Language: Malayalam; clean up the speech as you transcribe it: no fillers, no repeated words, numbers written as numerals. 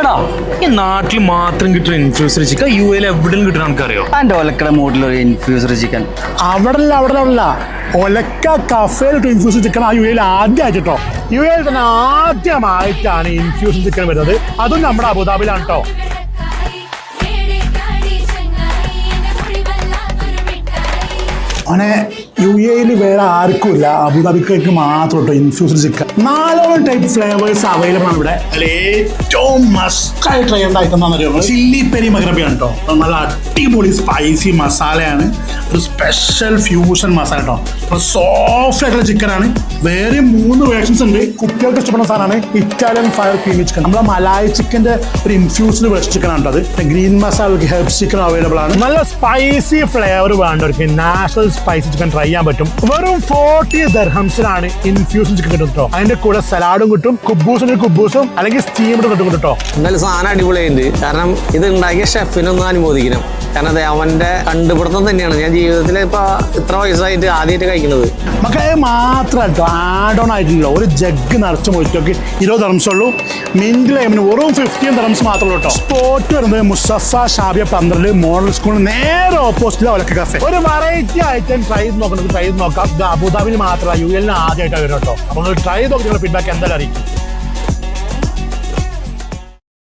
എടാ ഈ നാട്ടിൽ മാത്രം കിട്ടുന്ന ഇൻഫ്യൂസർ ചിക്കൻ യു എയിൽ എവിടെയും കിട്ടുന്ന നമുക്കറിയോ? എൻ്റെ ഒലക്കട മോഡിലൊരു ഇൻഫ്യൂസർ ചിക്കൻ അവിടെ ഒലക്ക കഫേൽ ഇൻഫ്യൂഷൻ ചിക്കൻ ആ യു എയിൽ ആദ്യമായിട്ടോ. യു എയിൽ തന്നെ ആദ്യമായിട്ടാണ് ഇൻഫ്യൂഷൻ ചിക്കൻ വരുന്നത്. അതും നമ്മുടെ അബുദാബിയിലാണ് കേട്ടോ. അങ്ങനെ യു എയിൽ വേറെ ആർക്കുമില്ല, അബുദാബിക്ക് മാത്രം കേട്ടോ infused chicken. 4 type flavours available ആണ് ഇവിടെ. അതിൽ ഏറ്റവും മസ്റ്റായി ട്രൈ ചെയ്യേണ്ട ഐറ്റം എന്താണെന്ന് അറിയാം, ചില്ലി പെരി മഗ്രബിയാണ് കേട്ടോ. നല്ല അടിപൊളി സ്പൈസി മസാലയാണ്, ഒരു സ്പെഷ്യൽ ഫ്യൂഷൻ മസാല കേട്ടോ. സോഫ്റ്റ് ആയിട്ടുള്ള ചിക്കനാണ്. വേറെ 3 വേർഷൻസ് ഉണ്ട്. കുട്ടികൾക്ക് ഇഷ്ടപ്പെടുന്ന സാധനമാണ് ഇറ്റാലിയൻ ഫയർ ക്രീമി ചിക്കൻ. നമ്മളെ മലായി ചിക്കൻ്റെ ഒരു ഇൻഫ്യൂസ്ഡ് വേർഷൻ ചിക്കൻ ആണ് അത്. Green masala herbs chicken available ആണ്. നല്ല സ്പൈസി ഫ്ലേവർ വേണ്ടവർക്ക് നാഷണൽ സ്പൈസി ചിക്കൻ ട്രൈ ചെയ്യാൻ പറ്റും. വെറും 40 ദിർഹംസിനാണ് ഇൻഫ്യൂഷൻ ചിക്കൻ കിട്ടും കേട്ടോ. അതിന്റെ കൂടെ സലാഡും കിട്ടും, കുബൂസും അല്ലെങ്കിൽ സ്റ്റീംഡ് കിട്ടും കേട്ടോ. എന്തായാലും സാധനം അടിപൊളിയുണ്ട്. കാരണം ഇത് ഉണ്ടാക്കിയ ഷെഫിനൊന്നും അനുമോദിക്കണം. കാരണം അത് അവന്റെ കണ്ടുപിടുത്തം തന്നെയാണ്. ഞാൻ ജീവിതത്തിൽ ഇപ്പൊ ഇത്ര വയസ്സായിട്ട് ആദ്യമായിട്ട് കഴിക്കുന്നത്. മക്കളെ മാത്രം കേട്ടോ, ആഡ് ഓൺ ആയിട്ടില്ല. ഒരു ജഗ് നിറച്ച് മൊയ്റ്റോക്ക് 20 ദിർഹംസ് ഉള്ളൂ. മിന്റ് ലൈമിന് വെറും 15 ദിർഹംസ് മാത്രമേ കേട്ടോ. സ്പോട്ട് വരുന്നത് മുസഫ ഷാബിയ 12 മോഡൽ സ്കൂളിന് നേരെ ഓപ്പോസിറ്റിലെ ഒലക്ക കഫേ. ഒരു വെറൈറ്റി ഐറ്റം ട്രൈ ചെയ്ത് നോക്കാം. ഇത് അബുദാബിയിൽ മാത്രമല്ല, യു എല്ലിന് ആദ്യമായിട്ടാണ് വരും കേട്ടോ. അപ്പോൾ നിങ്ങൾ ട്രൈ ചെയ്ത് നോക്കി, നിങ്ങളുടെ ഫീഡ്ബാക്ക് എന്തായാലും അറിയിക്കും.